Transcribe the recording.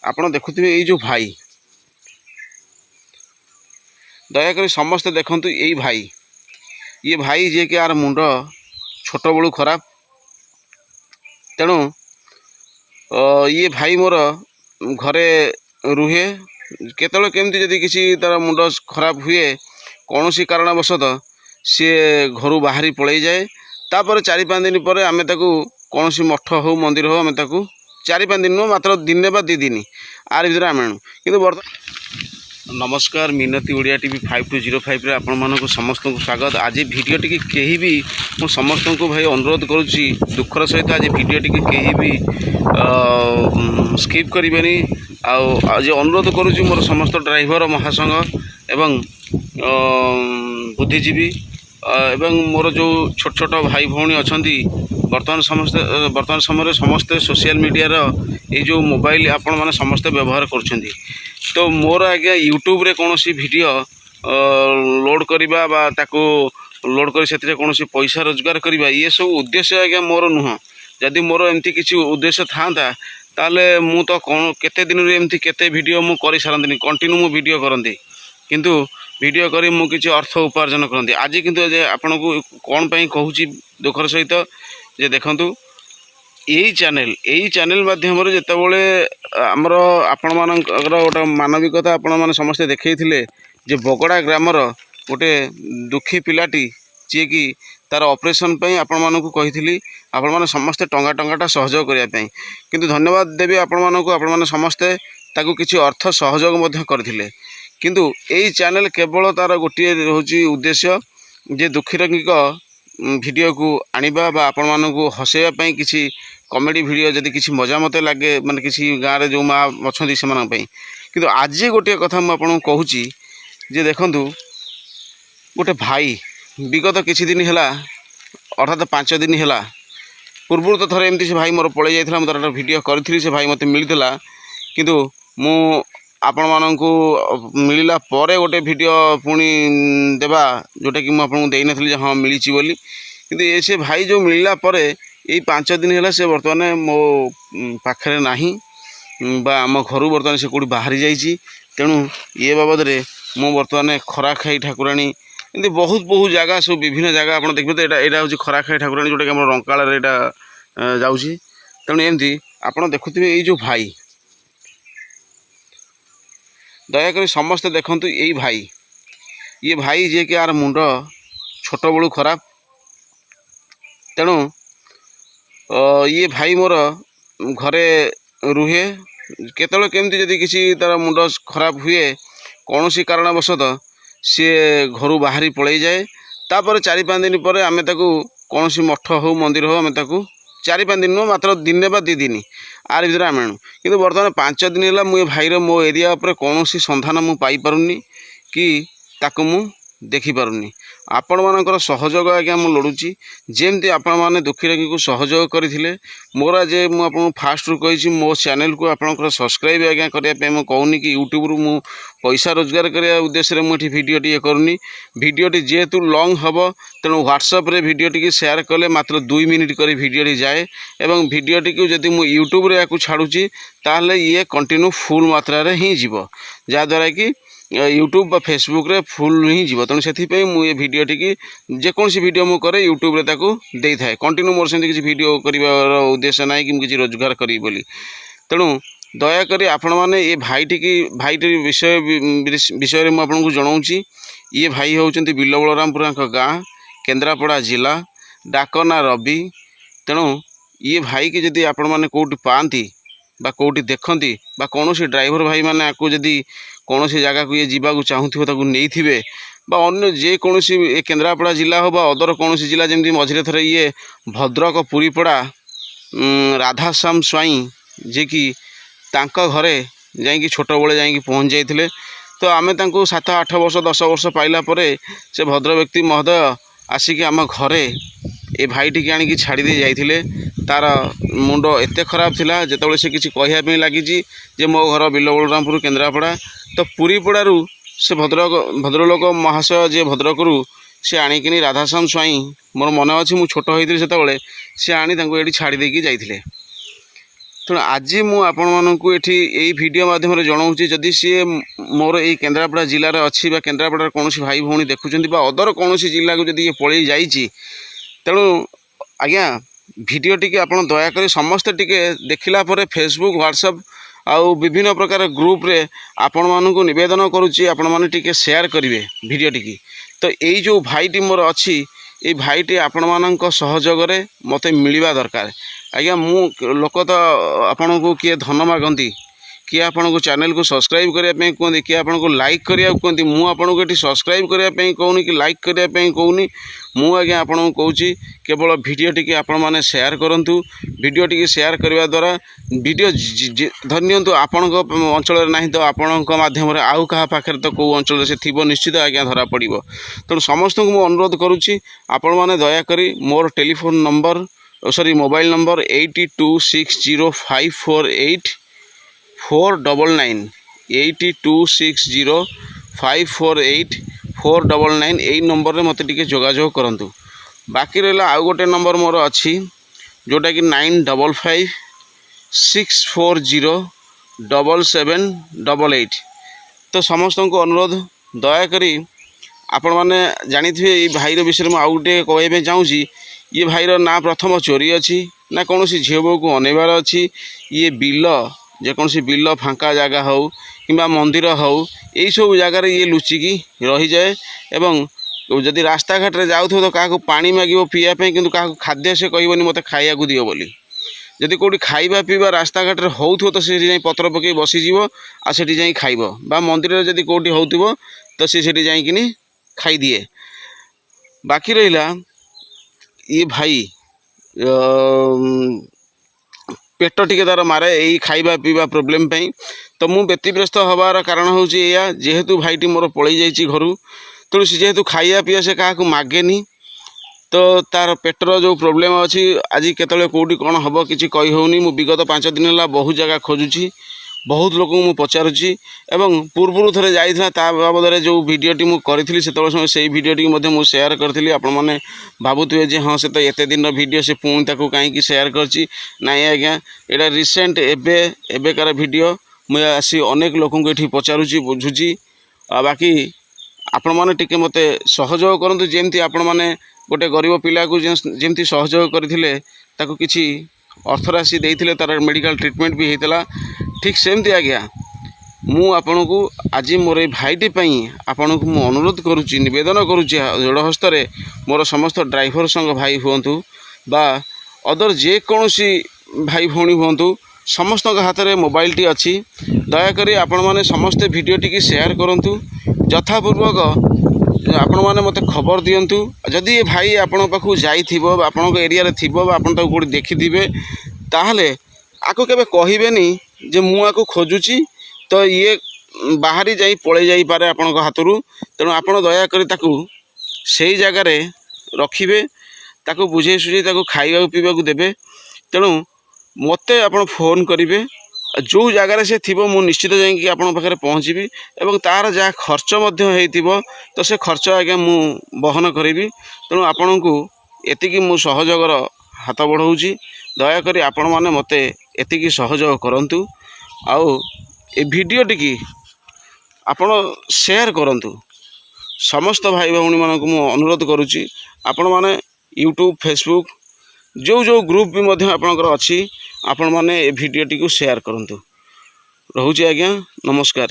ଆପଣ ଦେଖୁଥିବେ ଏଇ ଯେଉଁ ଭାଇ, ଦୟାକରି ସମସ୍ତେ ଦେଖନ୍ତୁ ଏଇ ଭାଇ, ये भाई जे कि यार मुंड छोट बड़ू खराब। तेणु ये भाई मोर घरे रुहे, केतल केमती जदि किसी तार मुंड खराब हुए कौन सी कारणवशत सी घर बाहरी पलि जाए। तापर 4-5 दिन पर आम कौन सी मठ हो मंदिर हो आम 4-5 दिन नुह मात्र दिने बा 2 दिन आर भर आम आणु कि नमस्कार, मिनती ओडिया टीवी 5205 रे आपण मानक समस्त को स्वागत। आज वीडियो टी कहीं भी मु समस्त को भाई अनुरोध करुच्ची दुखर सहित आज वीडियो टी कहीं भी स्किप करें। आज अनुरोध करुच्ची मोर समस्त ड्राइवर महासंघ एवं बुद्धिजीवी एवं मोर जो छोट छोट भाई भौणी अच्छा वर्तमान समय समस्ते सोशल मीडिया ये जो मोबाइल आपण मैंने समस्ते व्यवहार कर तो मोर आज्ञा यूट्यूब रे कौन सी वीडियो लोड करवा बा ताको लोड कर से कौन सी पैसा रोजगार करवा ये सब उद्देश्य आज्ञा मोर नुह। जदि मोर एमती किसी उद्देश्य था ताले मु तो कौन केते दिन एमती केते वीडियो मु कर सारंती कंटिन्यू मु वीडियो करती किंतु वीडियो करी मु किसी अर्थ उपार्जन करती। आज किंतु आपन को कौन पाई कहूची दुखर सहित जे देखंतु यही चैनल माध्यम जितेबाला आमर आपण मानकर गोटे मानविकता आपण मैंने समस्ते देखते जे बगड़ा ग्रामर गोटे दुखी पिलाटी जी कि तार ऑपरेशन पे आपण मानक कही आपण मैंने समस्ते टंगाटा सहयोग करने किंतु धन्यवाद देवी आपण मानक आपण मैंने समस्ते ताकू किसी अर्थ सहयोग करथिले किंतु यही चैनल केवल तार गोटे होची उद्देश्य जे दुखी रंगिक वीडियो को आनिबा बा आपण मानक हसैया पई किसी कॉमेडी वीडियो जदि किसी मजा मत लगे माने किसी गाँव में जो माँ अच्छा से किंतु आज गोटे कथा मुझे कहूँ जे देखंतु गोटे भाई विगत किसी दिन है अर्थात 5 दिन है पूर्व तो थे एमती से भाई मोर पलि जाइए मुझे वीडियो करी से भाई मत मिलता किंतु मु आपण मानक मिलला परे गोटे वीडियो पुणी देवा जोटा कि मुझे देई नथली हाँ मिली बोली किंतु ये से भाई जो मिलला परे यही 5 दिन है से बर्तमान मो पाखे ना बा आम घर बर्तमान से कौटी बाहरी जाइए। तेणु ये बाबद मु बर्तमान खरा खाई ठाकुराणी एमती बहुत बहुत जगह सब विभिन्न जगह आप देखिए तो यहाँ हूँ खरा खाई ठाकुराणी जोटा कि आम रंकाल जाऊँगी। तेणु एमती आप देखुए ये जो भाई, दयाकोरी समस्ते देखंतु यही भाई, ये भाई जे कि यार मुंड छोट बड़ू खराब। तेणु ये भाई मोर घरे रुहे, केतल केमती जदि किसी तार मुंड खराब हुए कौन सी कारणवशत सी घर बाहरी पलि जाए। तापर 4-5 दिन पर आम कौन सी मठ हो मंदिर हो आम 4-5 दिन नुह मात्र दिने बा 2 दिन आर भर आम आणु कि बर्तमान 5 दिन है मुझे भाईर मो एरिया पर कौन सी संधान मु पाई पारुनी कि ताको मु देखी पारुनी। आपण मानकर सहयोग आज्ञा मु लोड़ुची जेमती आपण माने दुखी रोगी को सहयोग करथिले। मोर आज मुझे फास्ट रू कही मो चैनल को आपंकर सब्सक्राइब आज्ञा करने मु कहूनी कि यूट्यूब रु मु पैसा रोजगार करने उद्देश्य मुझे वीडियो टी करूनी। वीडियो टी जेहेतु लॉन्ग हम तेणु व्हाट्सएप रे वीडियो टी शेयर कले मात्र 2 मिनिट कर वीडियो टी जाए एवं वीडियो टी को जदि मु यूट्यूब रे या छाड़ुची ताहले ये कंटिन्यू फुल मात्रा रे ही जीवो जहाँद्वारा कि यूट्यूब बा फेसबुक रे फुल ही जीव। तेणु से मुझे वीडियो टी जेकोसी वीडियो मु करे यूट्यूब रे ताकू दे थाए कंटिन्यू मोर से किसी वीडियो कर उद्देश्य ना कि किसी रोजगार करी बोली। तेणु दयाकोरी आपण मैंने ये भाईटी विषय में आपको जनाऊँगी। ये भाई होउचंती बिल बलरामपुर गाँ केन्द्रापड़ा जिला डाकना रवि। तेणु ये भाई की जदि आपण मैंने कौटी पाती बा कौटी देखती बा कौन सी ड्राइवर भाई मैंने आपको जदि कौन सी जगह को ये जावाक चाहूथ नहीं बा अन्य जेकोसी केन्द्रापड़ा जिला हो बा अदर कौन जिला जमी मझे थे ये भद्रक पुरीपड़ा राधाश्याम स्वाई जे कि तांका घरे जाइए छोट बड़े जाइए पहुँच जाते तो आम 7-8 वर्ष 10 वर्ष पाइला परे से भद्र व्यक्ति महोदय आसिक आम घरे ए भाईटी की आनिकी छाड़ी दे जाइए। तार मुंड एत खराब थिला जेतबले से किसी कहवाई लगी जे मो घर बिल बलरामपुर केन्द्रापड़ा तो पुरीपड़ारू से भद्रलोक महाशय जे भद्रकरू से आणिकिनी राधाश्याम स्वाई मोर मन अच्छी मु छोट होती से आनी ये छाड़ी देकी जाइए। तो तेणु आज मुझे ये वीडियो माध्यम जनाऊँगी जदि सी मोर ये केन्द्रापड़ा जिलार अच्छी केन्द्रापड़ार कौन भाई भौणी देखुं अदर कौन जिला को जब ये पलि जाइए तेणु आज्ञा वीडियो टी आप दयाक समस्ते टी देखला फेसबुक व्हाट्सएप आउ विभिन्न प्रकार ग्रुप रे आपण मानू निवेदन करुच्ची आपण मैंने टी शेयर करेंगे वीडियो टी तो यही जो भाईटी मोर अच्छी ये भाईटी आपण मानक सहयोग मत मिलवा दरकार आज्ञा मु लोक तो आपण को किए धन मागती किए आपण को चैनल को सब्सक्राइब करने कहते किए आपण को लाइक करा कहते मुझे ये सब्सक्राइब करने कहूनी कि लाइक करने कहूनी मुझे आपण को कहूँ केवल वीडियो टी आपण मैंने शेयर करूँ वीडियो टी शेयर करने द्वारा वीडियो धरनियंतु आपण अंचल ना तो आपण मध्यम आउ क्या पाखे तो कौ अंचल से थी निश्चित आज्ञा धरा पड़ो तेणु समस्त को मुझे अनुरोध करुच्ची आपण मैंने दयाकोरी मोर telephone number sorry mobile number 8260548499 8260548499 यही नंबर में मत टी जोगाजोग करूँ बाकी रहा आउ गोटे नंबर मोर अच्छी जोटा कि 9555640778 तो समस्त को अनुरोध दयाकोरी आपण मैंने जानी थे ये भाईर विषय में आउ गोटे कहवाई चाहूँगी ये भाईर ना प्रथम चोरी अच्छी ना कौन झील बो को अनेबार अच्छी ये बिल जेकोसी बिल फांका जगह हो कि मंदिर हो यही सब जगार ये लुचिकी रही जाए एवं जदि रास्ता घाट रे जाऊ तो क्या पानी मांगो पीवाई कि क्या खाद्य से कहबनी मत खाया दियो बोली जदि कौटी खाइबा पीवा रास्ता घाट रे हो तो सी पत्र पकई बसीज आ से जा खाइब बा मंदिर जदि कौटी हो तो सी जाकि खाई दिए बाकी रहा ये भाई पेट टिके तार मारे यही खाइबा पीवा प्रोब्लेम पे तो मु व्यतिग्रस्त हबार कारण हूँ या जेहेतु भाईटी मोर पलि जाइए घर तेणु सी जेहेतु खाइया पीवा से क्या मागेनी तो तार पेटर जो प्रोब्लेम अच्छी आज केतले कौटी कौन हम कि कही होनी मु विगत 5 दिन है बहुत जगह खोजुची बहुत लोक मु पचारुची एवं पूर्व थे जाइए बाबद जो वीडियोटी मुझे से समय वीडियोटी मुझे शेयर करी आपण मैंने भावुए जे हाँ से तो एत दिन वीडियो से पुणी कहीं शेयर करची नाई आज्ञा यहाँ रिसेंट एवेकार वीडियो मुझे आसी अनेक लोक ये पचारुची बुझुची बाकी आपण मैंने टिके मत सहयोग करूँ जमती आपण मैंने गोटे गरीब पिला को जमती सहयोग करते किसी अर्थराशि देते तार मेडिकल ट्रिटमेंट भी होता ठीक सेमती आज्ञा मु आपण को आज मोर भाईटी आपण को मु अनुरोध करुच्ची निवेदन करुच्ची जोड़ हस्त मोर समस्त ड्राइवर संग भाई हूँ बा अदर जेकोसी भाई भौणी हूँ समस्त हाथ में मोबाइल टी अच्छी दयाकोरी आपण मैंने समस्ते वीडियो टी शेयर करूँ यथापूर्वक आपण मैंने मत खबर दिंतु जदि ये भाई आपण पाखु जाइथिबो आपण एरिया रे थिबो आपण ताको कोठी देखिथिबे ताहले आको केबे कहिबेनी जे मु आको खोजुची तो ये बाहरी जाई पळे जाई पारे आपण हाथरू तेणु आपण दया करी ताकू सेही जगार रखिबे ताकू बुझे सुझे ताकू खाइबा पीबा को देबे तेणु मते आपण फोन करिवे जो जगार से थी मु निश्चित जाकि आपण पाखे पहुँची एवं तार जहाँ खर्च तो से खर्च आज्ञा मु बहन करी तेणु आपण को एतिकी मु सहयोगर हाथ बढ़ाऊँगी दयाकोरी आपण मैंने मत एतिकी सहयोग करूँ आउ ए वीडियो टी आपण शेयर करूँ समस्त भाई भौणी मानक मु अनुरोध करुच्ची आपण मैंने यूट्यूब फेसबुक जो जो ग्रुप भी आपणकर अच्छी आपण मैंने ए वीडियो टी शेयर करूँ रोचे आज्ञा नमस्कार।